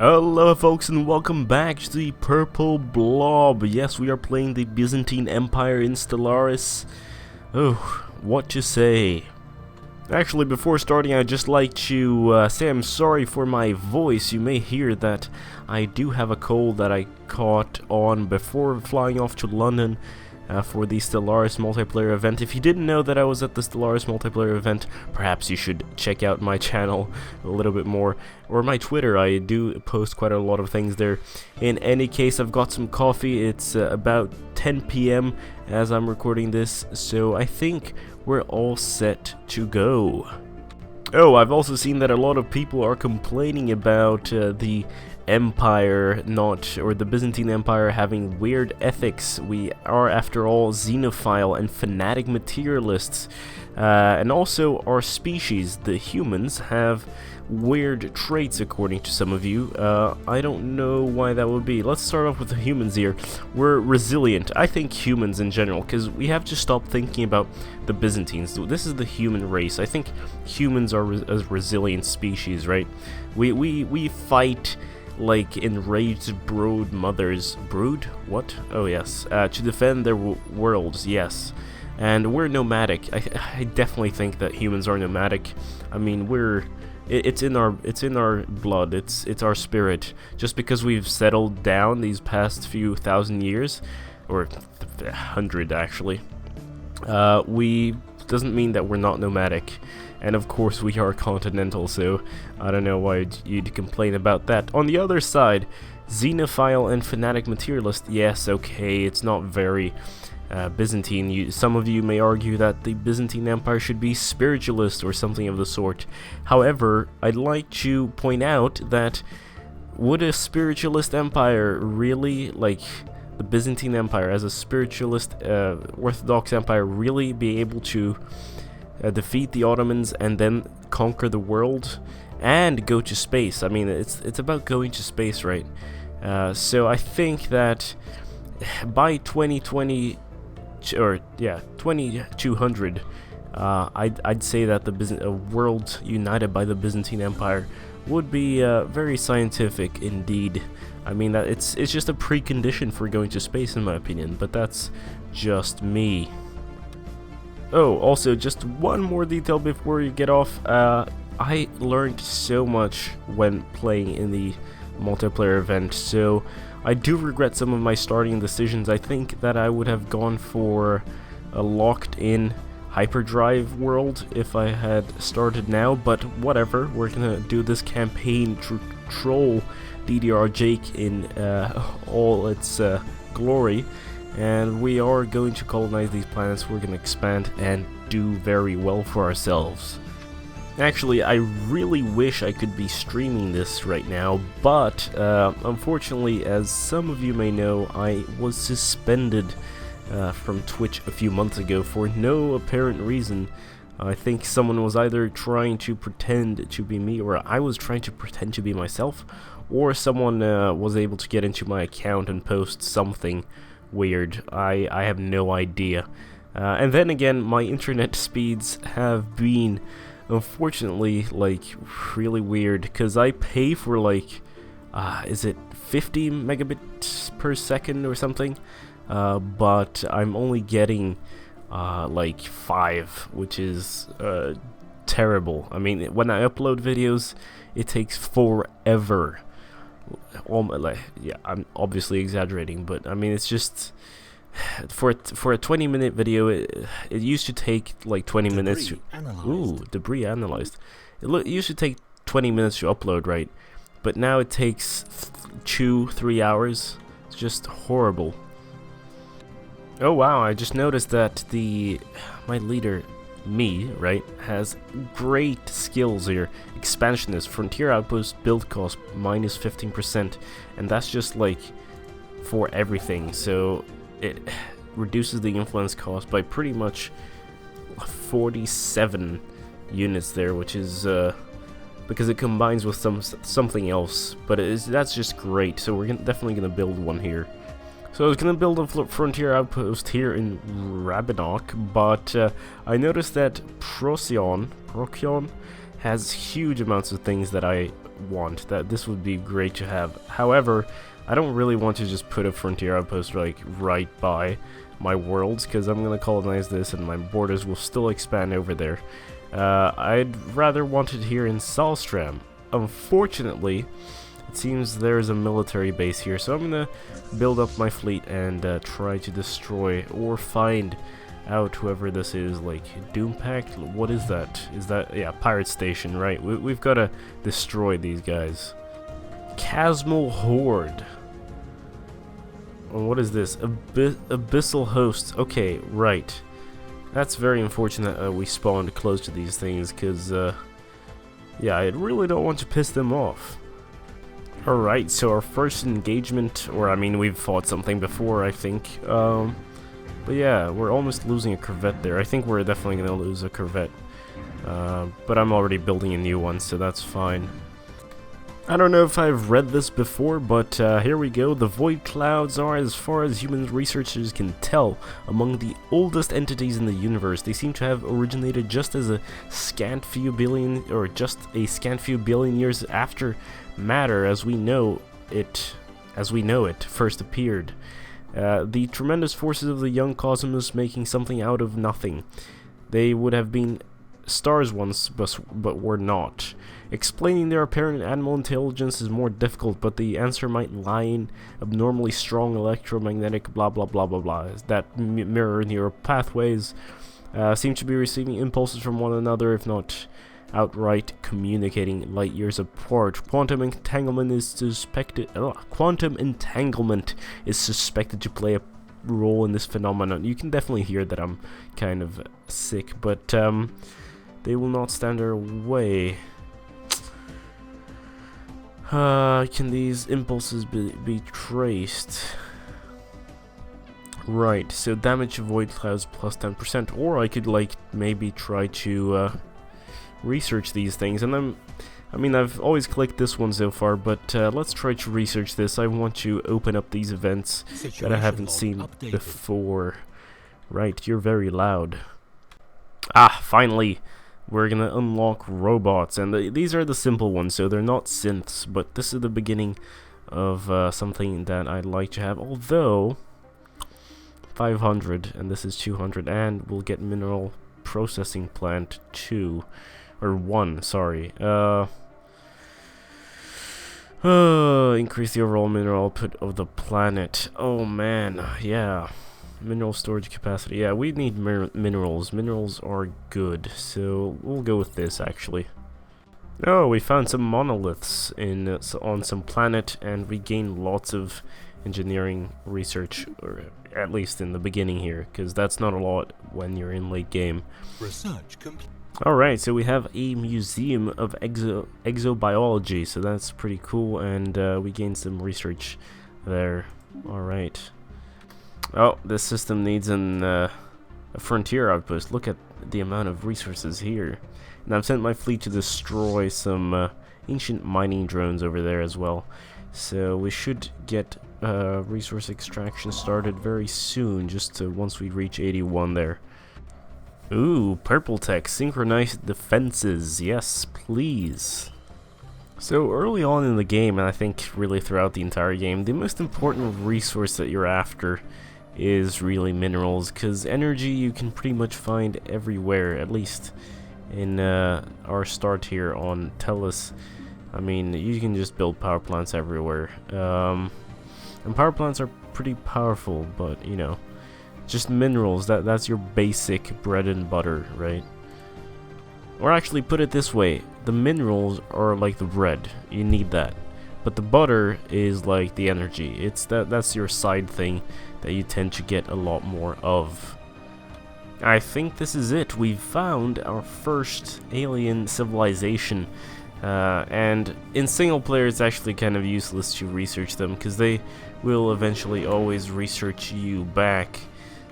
Hello folks and welcome back to the Purple Blob. Yes, we are playing the Byzantine Empire in Stellaris. Oh, what to say. Actually, before starting, I'd just like to say I'm sorry for my voice. You may hear that I do have a cold that I caught on before flying off to London for the Stellaris multiplayer event. If you didn't know that I was at the Stellaris multiplayer event, perhaps you should check out my channel a little bit more, or my Twitter. I do post quite a lot of things there. In any case, I've got some coffee. It's about 10 p.m. as I'm recording this, so I think we're all set to go. Oh, I've also seen that a lot of people are complaining about the Empire or the Byzantine Empire having weird ethics. We are, after all, xenophile and fanatic materialists. And also our species, the humans, have weird traits according to some of you. I don't know why that would be. Let's start off with the humans here. We're resilient. I think humans in general, because we have to stop thinking about the Byzantines. This is the human race. I think humans are a resilient species, right? We fight like enraged brood mothers. Brood? What? Oh yes. To defend their worlds, yes. And we're nomadic. I definitely think that humans are nomadic. I mean, it's in our blood. It's our spirit. Just because we've settled down these past few thousand years, or 100 actually, doesn't mean that we're not nomadic. And of course we are continental, so I don't know why you'd complain about that. On the other side, xenophile and fanatic materialist, yes, okay, it's not very Byzantine. Some of you may argue that the Byzantine Empire should be spiritualist or something of the sort. However, I'd like to point out that would a spiritualist empire really, like the Byzantine Empire as a spiritualist Orthodox empire, really be able to defeat the Ottomans and then conquer the world and go to space? I mean, it's about going to space, right? So I think that by 2020 or yeah 2200, I'd say that a world united by the Byzantine Empire would be very scientific indeed. I mean, that it's just a precondition for going to space in my opinion, but that's just me. Oh, also, just one more detail before you get off. I learned so much when playing in the multiplayer event, so I do regret some of my starting decisions. I think that I would have gone for a locked-in hyperdrive world if I had started now, but whatever. We're gonna do this campaign to troll DDR Jake in all its glory. And we are going to colonize these planets. We're going to expand and do very well for ourselves. Actually, I really wish I could be streaming this right now, but unfortunately, as some of you may know, I was suspended from Twitch a few months ago for no apparent reason. I think someone was either trying to pretend to be me, or I was trying to pretend to be myself, or someone was able to get into my account and post something weird. I have no idea. And then again, my internet speeds have been, unfortunately, like, really weird, because I pay for, like, is it 50 megabits per second or something? But I'm only getting, like, 5, which is, terrible. I mean, when I upload videos, it takes forever. Yeah, I'm obviously exaggerating, but I mean, it's just for a 20-minute video, it used to take like 20 minutes to debris analyzed. It used to take 20 minutes to upload, right? But now it takes 2-3 hours. It's just horrible. Oh wow, I just noticed that my leader, me, right, has great skills here. Expansionist, frontier outpost, build cost minus 15%, and that's just like for everything, so it reduces the influence cost by pretty much 47 units there, which is because it combines with something else, but that's just great. So we're definitely gonna build one here. So I was going to build a frontier outpost here in Rabinok, but I noticed that Procyon has huge amounts of things that I want. That this would be great to have. However, I don't really want to just put a frontier outpost like right by my worlds, because I'm gonna colonize this and my borders will still expand over there. I'd rather want it here in Salstram. Unfortunately, it seems there's a military base here, so I'm gonna build up my fleet and try to destroy or find out whoever this is, like Doom Pact. What is that? Is that, yeah, Pirate Station, right? We've got to destroy these guys. Chasmal Horde. Oh, what is this? Abyssal Hosts. Okay, right. That's very unfortunate that we spawned close to these things, because, yeah, I really don't want to piss them off. Alright, so our first engagement, or I mean, we've fought something before, I think. But yeah, we're almost losing a corvette there. I think we're definitely going to lose a corvette. But I'm already building a new one, so that's fine. I don't know if I've read this before, but here we go. The Void Clouds are, as far as human researchers can tell, among the oldest entities in the universe. They seem to have originated just as a scant few billion years after matter as we know it first appeared. The tremendous forces of the young cosmos making something out of nothing. They would have been stars once, but were not. Explaining their apparent animal intelligence is more difficult, but the answer might lie in abnormally strong electromagnetic blah blah blah blah blah that mirror neural pathways seem to be receiving impulses from one another, if not outright communicating light years apart. Quantum entanglement is suspected to play a role in this phenomenon. You can definitely hear that I'm kind of sick, but they will not stand our way. Can these impulses be traced? Right, so damage to void clouds plus 10%, or I could like maybe try to research these things, and I've always clicked this one so far, but let's try to research this. I want to open up these events that I haven't seen before. Right, you're very loud. Ah, finally! We're gonna unlock robots, and these are the simple ones, so they're not synths, but this is the beginning of something that I'd like to have, although 500, and this is 200, and we'll get mineral processing plant 2, or 1, sorry. Increase the overall mineral output of the planet. Oh man, yeah. Mineral storage capacity. Yeah, we need minerals. Minerals are good, so we'll go with this actually. Oh, we found some monoliths on some planet, and we gained lots of engineering research, or at least in the beginning here, because that's not a lot when you're in late game. Research complete. Alright, so we have a museum of exobiology, so that's pretty cool, and we gained some research there. Alright. Oh, this system needs a frontier outpost. Look at the amount of resources here. And I've sent my fleet to destroy some ancient mining drones over there as well. So we should get resource extraction started very soon, just once we reach 81 there. Ooh, purple tech, synchronized defenses. Yes, please. So early on in the game, and I think really throughout the entire game, the most important resource that you're after is really minerals, because energy you can pretty much find everywhere, at least in our start here on Tellus. I mean, you can just build power plants everywhere, and power plants are pretty powerful, but you know, just minerals, that's your basic bread and butter, right? Or actually, put it this way, the minerals are like the bread, you need that, but the butter is like the energy. That's your side thing that you tend to get a lot more of. I think this is it. We've found our first alien civilization, and in single player it's actually kind of useless to research them, because they will eventually always research you back,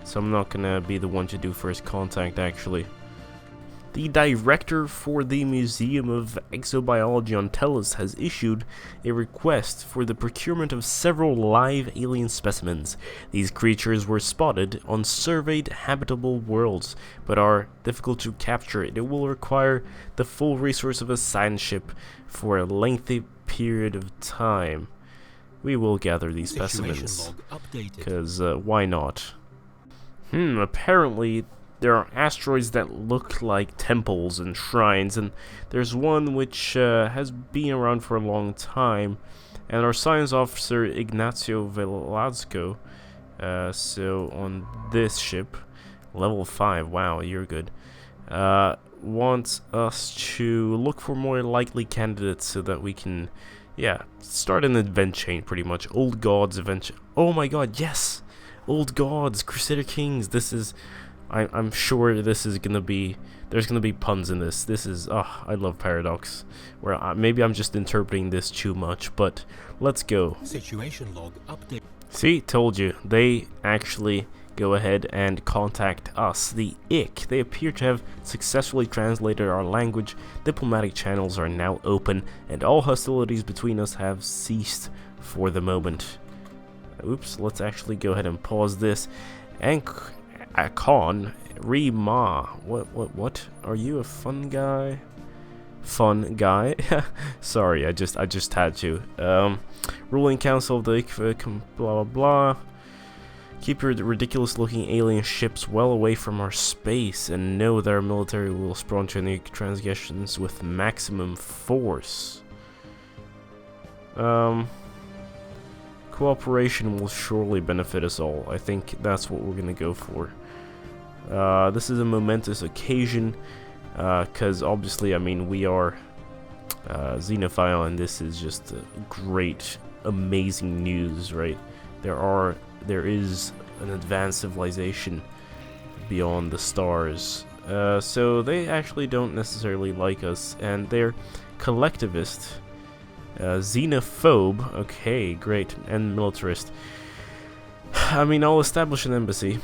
so I'm not gonna be the one to do first contact actually. The director for the Museum of Exobiology on Tellus has issued a request for the procurement of several live alien specimens. These creatures were spotted on surveyed habitable worlds, but are difficult to capture. It will require the full resource of a science ship for a lengthy period of time. We will gather these specimens, because why not? Apparently there are asteroids that look like temples and shrines, and there's one which has been around for a long time, and our science officer Ignacio Velasco, so on this ship, level 5, wow, you're good, wants us to look for more likely candidates so that we can, start an event chain pretty much. Old gods event. Oh my god, yes! Old gods, Crusader kings, this is... I'm sure this is gonna be, there's gonna be puns in this. This is, I love Paradox. Where maybe I'm just interpreting this too much, but let's go. Situation log update. See, told you. They actually go ahead and contact us. The Ick. They appear to have successfully translated our language. Diplomatic channels are now open, and all hostilities between us have ceased for the moment. Oops, let's actually go ahead and pause this. And Akon, Rima, what? Are you a fun guy? Fun guy? Sorry, I just had to. Ruling Council of the blah blah blah. Keep your ridiculous looking alien ships well away from our space, and know that our military will spontaneous transgressions with maximum force. Cooperation will surely benefit us all. I think that's what we're gonna go for. This is a momentous occasion, because obviously, I mean, we are Xenophile, and this is just great, amazing news, right? There is an advanced civilization beyond the stars. So they actually don't necessarily like us, and they're collectivist. Xenophobe, okay, great, and militarist. I mean, I'll establish an embassy,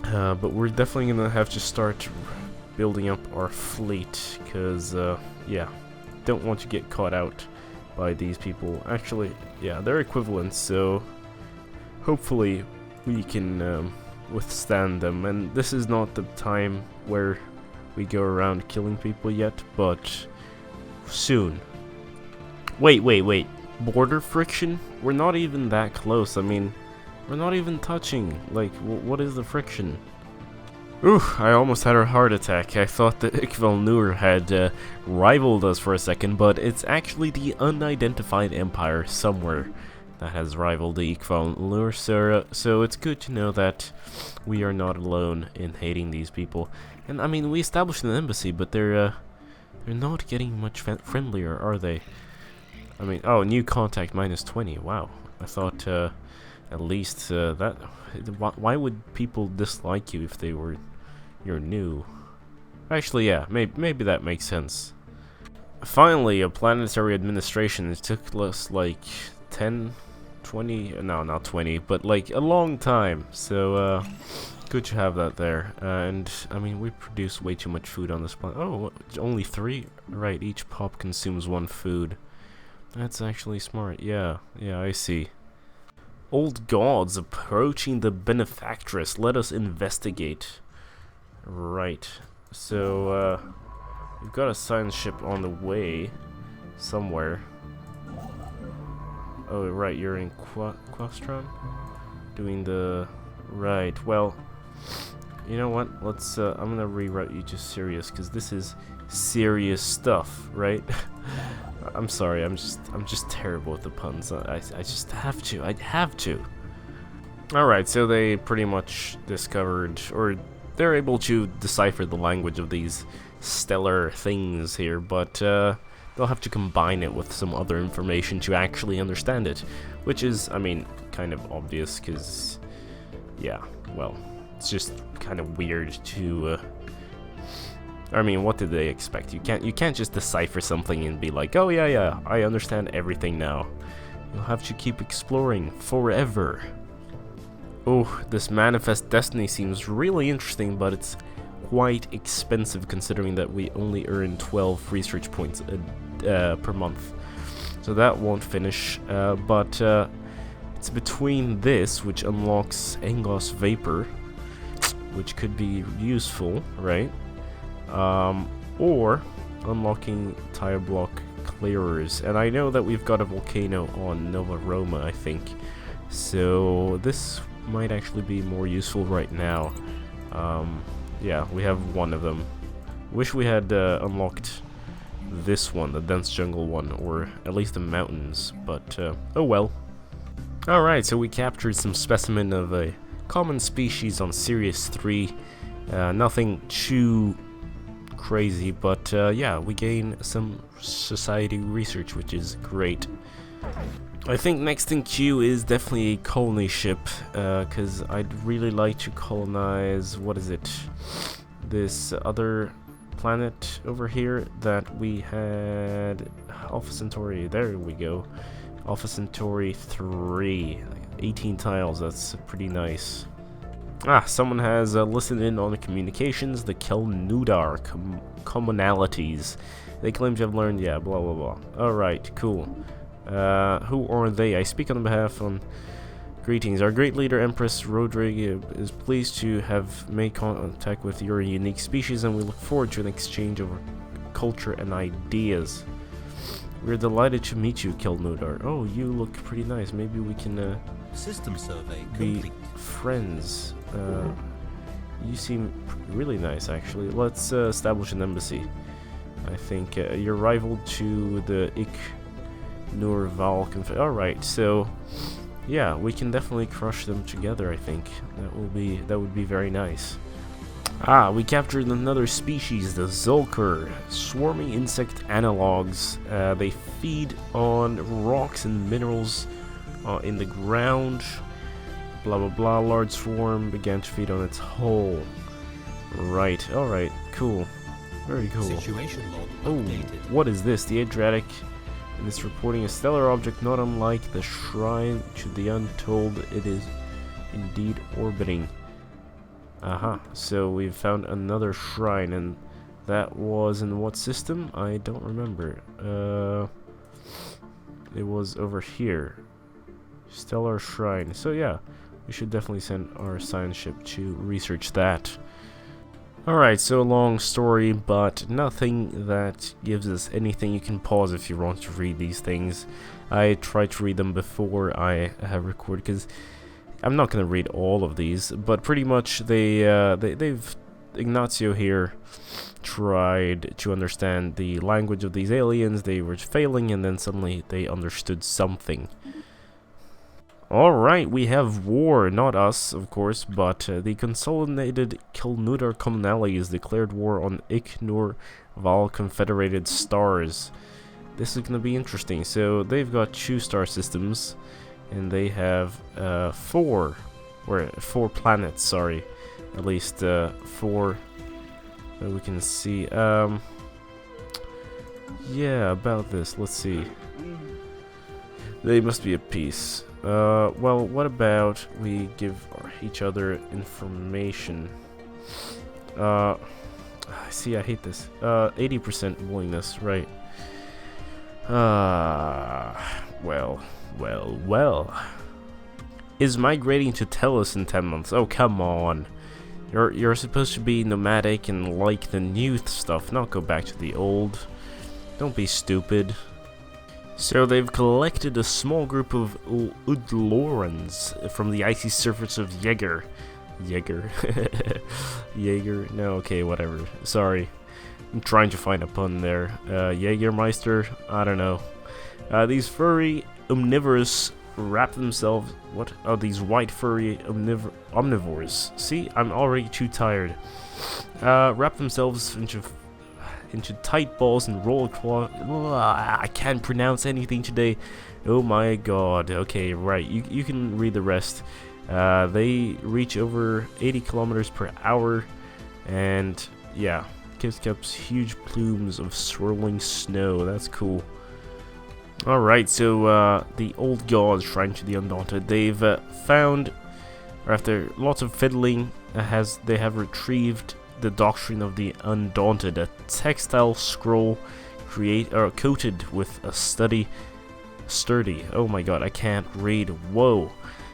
but we're definitely gonna have to start building up our fleet, because, don't want to get caught out by these people. Actually, yeah, they're equivalent, so hopefully we can withstand them, and this is not the time where we go around killing people yet, but soon. Wait. Border friction? We're not even that close. I mean, we're not even touching. Like, what is the friction? Ooh, I almost had a heart attack. I thought that Ikval Nur had rivaled us for a second, but it's actually the unidentified empire somewhere that has rivaled the Ikval Nur. So it's good to know that we are not alone in hating these people. And I mean, we established an embassy, but they're not getting much friendlier, are they? I mean, oh, new contact -20. Wow, I thought at least that. Why would people dislike you if you're new? Actually, yeah, maybe that makes sense. Finally, a planetary administration. It took us like 10, 20. No, not 20, but like a long time. So good to have that there. And I mean, we produce way too much food on this planet. Oh, only 3. Right, each pop consumes 1 food. That's actually smart. Yeah, I see. Old gods approaching the benefactress. Let us investigate. Right. So, we've got a science ship on the way somewhere. Oh, right, you're in Quastron? Doing the... Right, well, you know what? Let's, I'm gonna rewrite you to serious, because this is serious stuff, right? I'm sorry, I'm just terrible with the puns. I just have to. I have to. Alright, so they pretty much discovered, or they're able to decipher the language of these stellar things here, but they'll have to combine it with some other information to actually understand it, which is, I mean, kind of obvious, because, yeah, well, it's just kind of weird to... I mean, what did they expect? You can't just decipher something and be like, oh yeah, I understand everything now. You'll have to keep exploring forever. Oh, this Manifest Destiny seems really interesting, but it's quite expensive considering that we only earn 12 research points per month. So that won't finish, but it's between this, which unlocks Engos Vapor, which could be useful, right? Or unlocking tire block clearers. And I know that we've got a volcano on Nova Roma, I think. So this might actually be more useful right now. Yeah, we have one of them. Wish we had unlocked this one, the dense jungle one, or at least the mountains, but oh well. Alright, so we captured some specimen of a common species on Sirius 3. Nothing too crazy, but yeah, we gain some society research, which is great. I think next in queue is definitely a colony ship, because I'd really like to colonize, what is it, this other planet over here that we had, Alpha Centauri, there we go, Alpha Centauri 3, 18 tiles, that's pretty nice. Someone has listened in on the communications, the Kelnudar commonalities. They claim to have learned, yeah, blah blah blah. Alright, cool. Who are they? I speak on behalf on greetings. Our great leader, Empress Rodrigue, is pleased to have made contact with your unique species, and we look forward to an exchange of culture and ideas. We're delighted to meet you, Kelnudar. Oh, you look pretty nice. Maybe we can System survey be complete. friends. You seem really nice, actually. Let's establish an embassy. I think you're rival to the Norval. Alright, so yeah, we can definitely crush them together, I think. That would be very nice. We captured another species, the Zulker, swarming insect analogs. They feed on rocks and minerals in the ground. Blah blah blah. Large swarm began to feed on its hull. Right. Alright. Cool. Very cool. Situation log Oh, updated. what is this? The Adriatic is reporting a stellar object not unlike the shrine to the untold. It is indeed orbiting. So we've found another shrine, and that was in what system? I don't remember. It was over here. Stellar Shrine. So yeah, we should definitely send our science ship to research that. Alright, so long story, but nothing that gives us anything. You can pause if you want to read these things. I tried to read them before I have recorded, because I'm not going to read all of these, but pretty much they've Ignacio here tried to understand the language of these aliens. They were failing, and then suddenly they understood something. Alright, we have war, not us, of course, but the consolidated Kelnudar commonalities declared war on Norval Confederated Stars. This is going to be interesting. So they've got 2 star systems, and they have 4 planets, sorry, at least 4 that we can see. Yeah, about this, let's see. They must be at peace. Well, what about we give each other information? See, I hate this. 80% willingness, right. Well. Is migrating to Tellus in 10 months. Oh, come on. You're supposed to be nomadic and like the new stuff, not go back to the old. Don't be stupid. So they've collected a small group of Udlorans from the icy surface of Jaeger. Jaeger? No, okay, whatever. Sorry. I'm trying to find a pun there. Jägermeister? I don't know. These furry omnivores wrap themselves... What? Oh, these white furry omnivores. See? I'm already too tired. Wrap themselves into tight balls and roll across. I can't pronounce anything today. Oh my god. Okay, right. You can read the rest. They reach over 80 kilometers per hour, and yeah, keeps huge plumes of swirling snow. That's cool. Alright, so the old gods shrine to the undaunted. They've found, or after lots of fiddling, they have retrieved the doctrine of the undaunted, a textile scroll coated with a sturdy, oh my god, I can't read, whoa,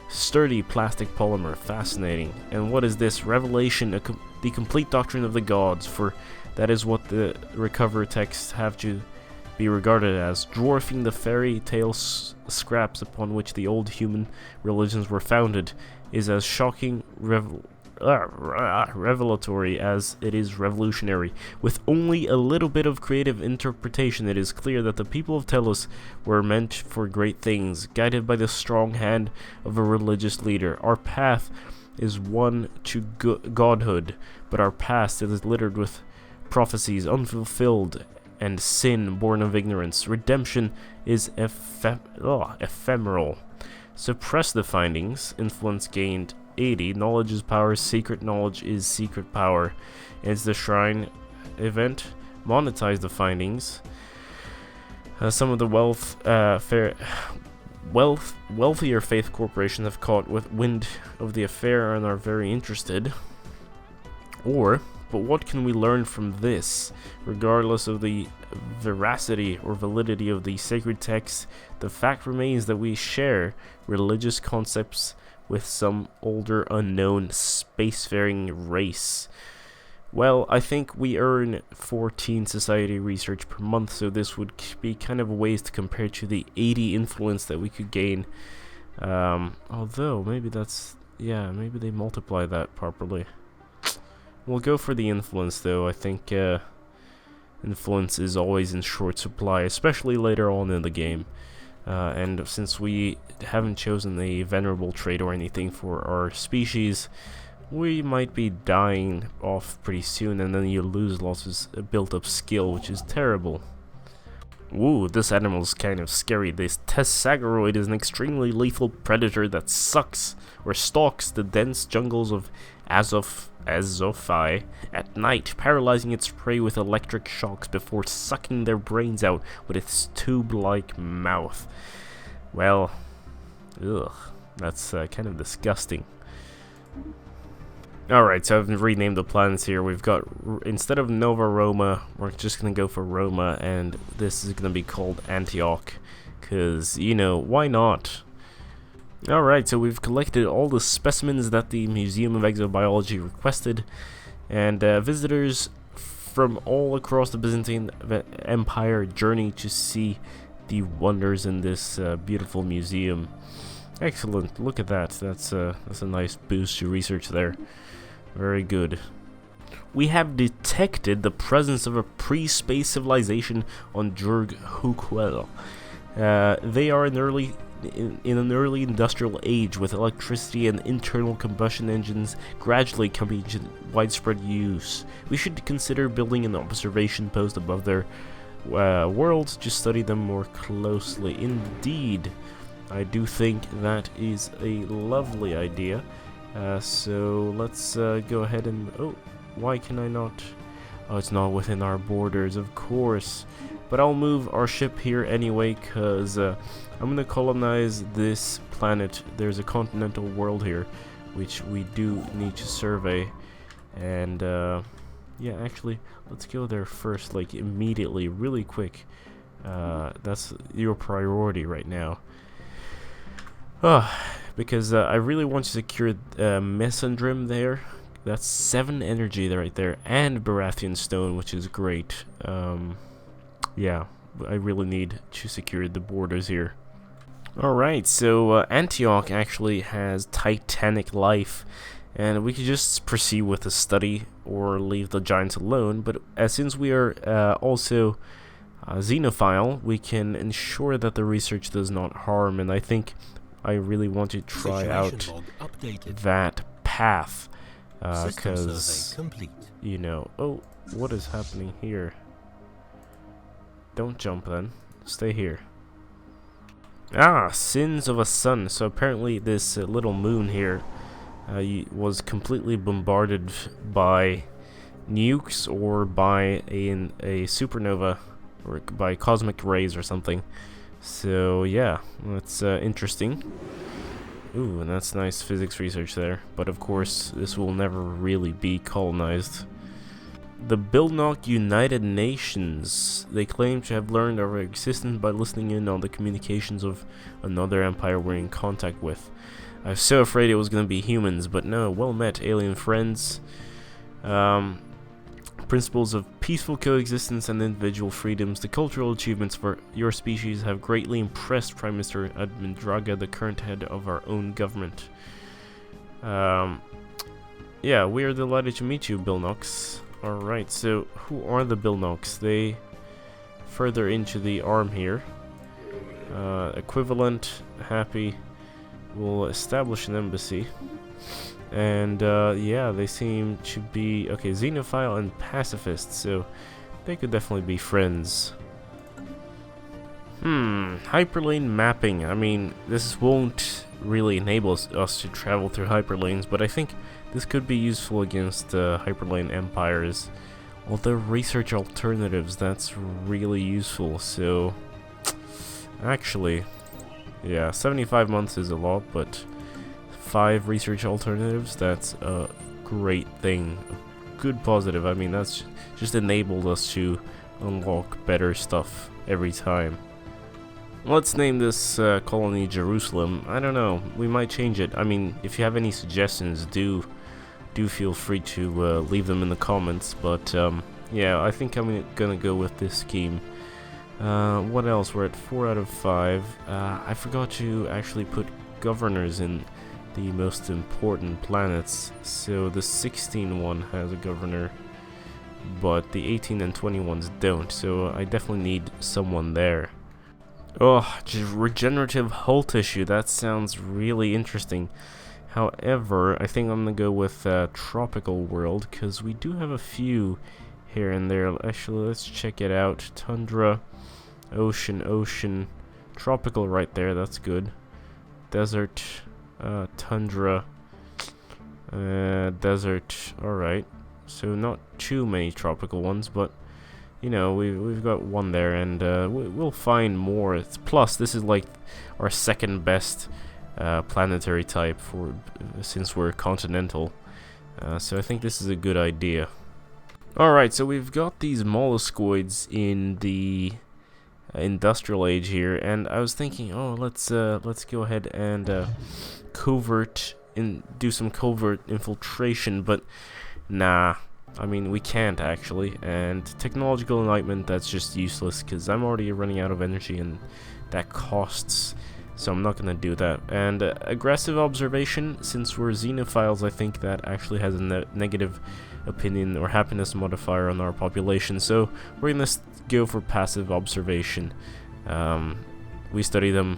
sturdy plastic polymer, fascinating. And what is this? Revelation, the complete doctrine of the gods, for that is what the recovered texts have to be regarded as, dwarfing the fairy tale scraps upon which the old human religions were founded, is as shocking revelatory as it is revolutionary. With only a little bit of creative interpretation, it is clear that the people of Telos were meant for great things, guided by the strong hand of a religious leader. Our path is one to godhood, but our past is littered with prophecies unfulfilled and sin born of ignorance. Redemption is ephemeral. Suppress the findings. Influence gained 80. Knowledge is power. Secret knowledge is secret power. It's the shrine event. Monetize the findings. Some of the wealthier faith corporations have caught wind of the affair and are very interested. But what can we learn from this? Regardless of the veracity or validity of the sacred texts, the fact remains that we share religious concepts with some older unknown spacefaring race. Well, I think we earn 14 society research per month, so this would be kind of a ways to compare to the 80 influence that we could gain. Although, maybe maybe they multiply that properly. We'll go for the influence, though. I think influence is always in short supply, especially later on in the game. And since we haven't chosen a venerable trait or anything for our species, we might be dying off pretty soon, and then you lose lots of built-up skill, which is terrible. Ooh, this animal's kind of scary. This Tessagaroid is an extremely lethal predator that stalks the dense jungles of Azophi at night, paralyzing its prey with electric shocks before sucking their brains out with its tube-like mouth. Well, ugh, that's kind of disgusting. Alright, so I've renamed the planets here. We've got, instead of Nova Roma, we're just going to go for Roma, and this is going to be called Antioch, because, you know, why not? Alright, so we've collected all the specimens that the Museum of Exobiology requested, and visitors from all across the Byzantine Empire journey to see the wonders in this beautiful museum. Excellent, look at that. That's a nice boost to research there. Very good. We have detected the presence of a pre-space civilization on Jurg Hukwel. They are in an early industrial age, with electricity and internal combustion engines gradually coming into widespread use. We should consider building an observation post above their worlds to study them more closely. Indeed, I do think that is a lovely idea. So let's go ahead and... Oh, why can I not... Oh, it's not within our borders, of course. But I'll move our ship here anyway, because I'm going to colonize this planet. There's a continental world here, which we do need to survey. And, yeah, actually, let's go there first, like, immediately, really quick. That's your priority right now. Because I really want to secure Mesendrim there. That's 7 energy right there, and Baratheon Stone, which is great. Yeah, I really need to secure the borders here. Alright, so Antioch actually has Titanic life, and we could just proceed with the study or leave the giants alone, but since we are also xenophile, we can ensure that the research does not harm, and I think I really want to try out that path, because, you know... Oh, what is happening here? Don't jump then. Stay here. Sins of a sun. So apparently this little moon here was completely bombarded by nukes or by a supernova, or by cosmic rays or something. So yeah, that's interesting. Ooh, and that's nice physics research there. But of course, this will never really be colonized. The Bilnok United Nations. They claim to have learned of our existence by listening in on the communications of another empire we're in contact with. I was so afraid it was going to be humans, but no, well met, alien friends. Principles of peaceful coexistence and individual freedoms. The cultural achievements for your species have greatly impressed Prime Minister Admindraga, the current head of our own government. Yeah, we are delighted to meet you, Bilnoks. Alright, so who are the Bilnoks? They further into the arm here. Equivalent, happy. We'll establish an embassy. And yeah, they seem to be okay, xenophile and pacifist, so they could definitely be friends. Hyperlane mapping. I mean, this won't really enable us to travel through hyperlanes, but I think this could be useful against hyperlane empires. Although research alternatives, that's really useful. So actually, yeah, 75 months is a lot, but 5 research alternatives, that's a great thing. A good positive. I mean, that's just enabled us to unlock better stuff every time. Let's name this colony Jerusalem. I don't know, we might change it. I mean, if you have any suggestions, do feel free to leave them in the comments. But yeah, I think I'm gonna go with this scheme. What else? We're at 4 out of 5. I forgot to actually put governors in the most important planets. So the 16 one has a governor, but the 18 and 20 ones don't. So I definitely need someone there. Oh, regenerative hull tissue. That sounds really interesting. However, I think I'm gonna go with tropical world, because we do have a few here and there. Actually, let's check it out. Tundra, ocean, tropical right there. That's good. Desert, tundra, desert. All right. So not too many tropical ones, but you know, we've got one there, and we'll find more. Plus, this is like our second best planetary type since we're continental. So I think this is a good idea. Alright, so we've got these molluscoids in the industrial age here, and I was thinking, oh, let's go ahead and do some covert infiltration, but nah. I mean, we can't actually, and technological enlightenment, that's just useless, because I'm already running out of energy, and that costs, so I'm not going to do that. And aggressive observation, since we're xenophiles, I think that actually has a negative opinion or happiness modifier on our population, so we're going to go for passive observation. We study them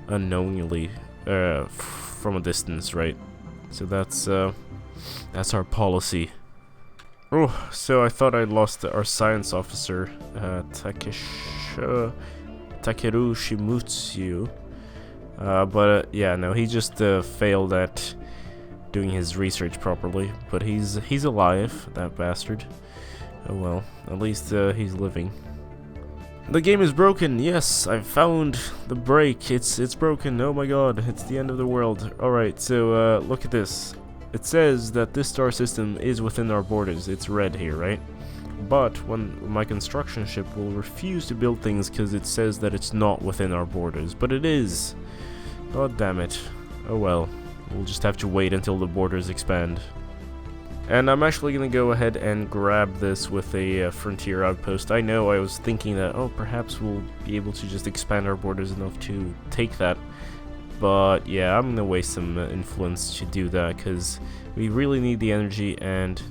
unknowingly, from a distance, right? So that's our policy. Oh, so I thought I'd lost our science officer, Takeru Shimutsu. But yeah, no, he just failed at doing his research properly. But he's alive, that bastard. Oh well, at least he's living. The game is broken. Yes, I found the break. It's broken. Oh my god, it's the end of the world. All right, so look at this. It says that this star system is within our borders. It's red here, right? But when my construction ship will refuse to build things because it says that it's not within our borders. But it is. God damn it. Oh well. We'll just have to wait until the borders expand. And I'm actually going to go ahead and grab this with a frontier outpost. I know I was thinking that, oh, perhaps we'll be able to just expand our borders enough to take that. But yeah, I'm gonna waste some influence to do that, because we really need the energy, and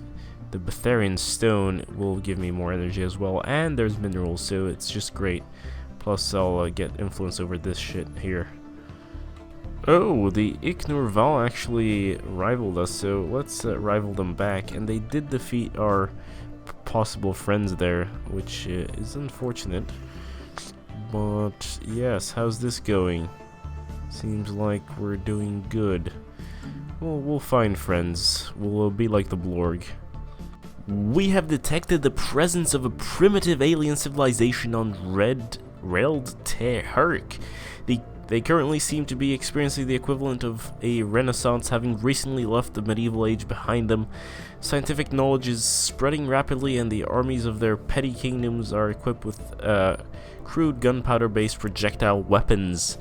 the Betharian stone will give me more energy as well, and there's minerals, so it's just great. Plus I'll get influence over this shit here. Oh, the Iknorval actually rivaled us, so let's rival them back, and they did defeat our possible friends there, which is unfortunate. But yes, how's this going? Seems like we're doing good. Well, we'll find friends. We'll be like the Blorg. We have detected the presence of a primitive alien civilization on Reld Terk. The They currently seem to be experiencing the equivalent of a renaissance, having recently left the medieval age behind them. Scientific knowledge is spreading rapidly, and the armies of their petty kingdoms are equipped with crude gunpowder-based projectile weapons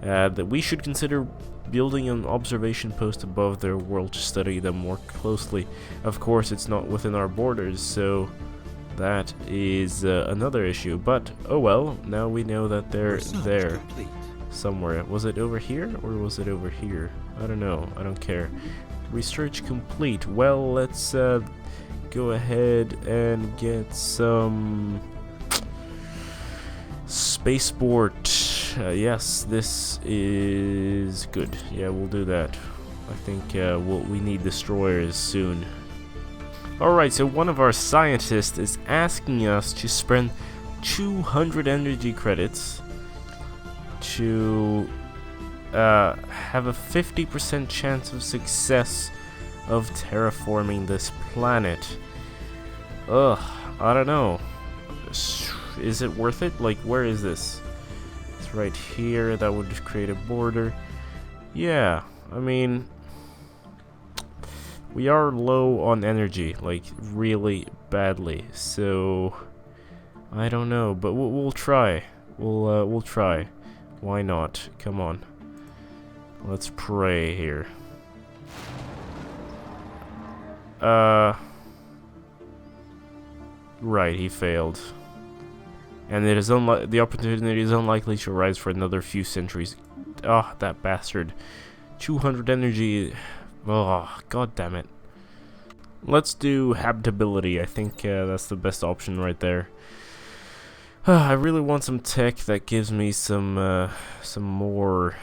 that we should consider building an observation post above their world to study them more closely. Of course, it's not within our borders, so that is another issue. But, oh well, now we know that they're Research there complete. somewhere. Was it over here, or was it over here? I don't know. I don't care. Research complete. Well, let's go ahead and get some spaceport. Yes, this is good. Yeah, we'll do that. I think we need destroyers soon. Alright, so one of our scientists is asking us to spend 200 energy credits to have a 50% chance of success of terraforming this planet. Ugh, I don't know. Is it worth it? Like, where is this? It's right here. That would just create a border. Yeah, I mean, we are low on energy, like really badly. So I don't know, but we'll try. We'll try. Why not? Come on. Let's pray here. Right, he failed. And it is the opportunity is unlikely to arise for another few centuries. Ah, that bastard. 200 energy. Oh, god damn it. Let's do habitability. I think that's the best option right there. I really want some tech that gives me some more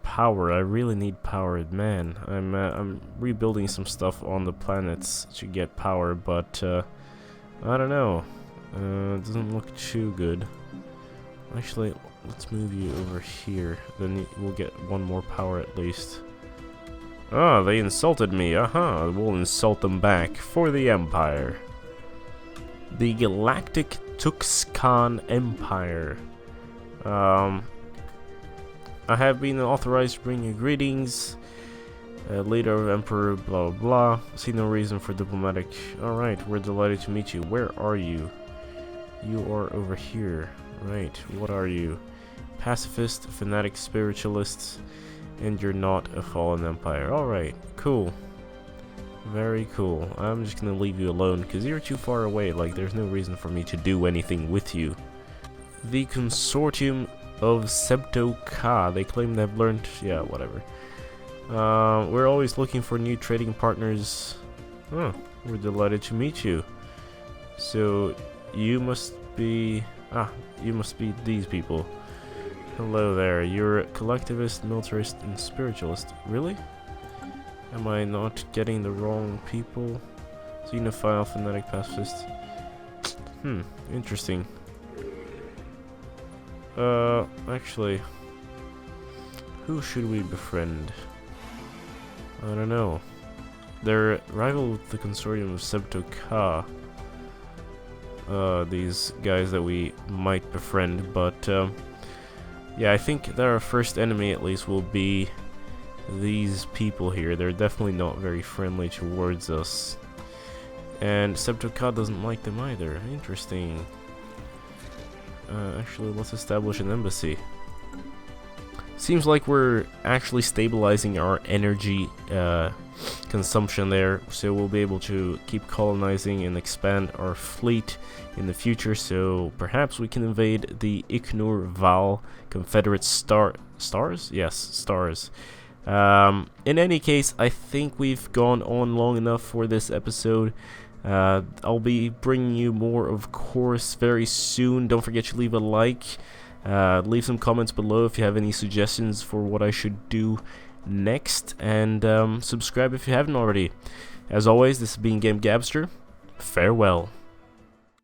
power. I really need power, man. I'm rebuilding some stuff on the planets to get power, but I don't know. It doesn't look too good. Actually, let's move you over here. Then we'll get one more power at least. Ah, they insulted me. Aha, we'll insult them back for the Empire. The Galactic Tuxcan Empire. I have been authorized to bring you greetings. Leader of Emperor, blah blah blah. See no reason for diplomatic. Alright, we're delighted to meet you. Where are you? You are over here. Right, what are you? Pacifist, fanatic spiritualists, and you're not a fallen empire. Alright, cool. Very cool. I'm just gonna leave you alone because you're too far away. Like, there's no reason for me to do anything with you. The Consortium of Sebto-Ka. They claim they've learned. Yeah, whatever. We're always looking for new trading partners. Oh, we're delighted to meet you. So, you must be... you must be these people. Hello there. You're a collectivist, militarist, and spiritualist. Really? Am I not getting the wrong people? Xenophile, fanatic, pacifist. Interesting. Actually, who should we befriend? I don't know. They're rival with the Consortium of Sebto-Ka. These guys that we might befriend, but yeah, I think that our first enemy at least will be these people here. They're definitely not very friendly towards us. And Sebto-Ka doesn't like them either. Interesting. Actually, let's establish an embassy. Seems like we're actually stabilizing our energy consumption there, so we'll be able to keep colonizing and expand our fleet in the future. So perhaps we can invade the Ignor Val Confederate stars? Yes, stars. In any case, I think we've gone on long enough for this episode. I'll be bringing you more, of course, very soon. Don't forget to leave a like. Leave some comments below if you have any suggestions for what I should do next. And subscribe if you haven't already. As always, this has been GameGabster. Farewell.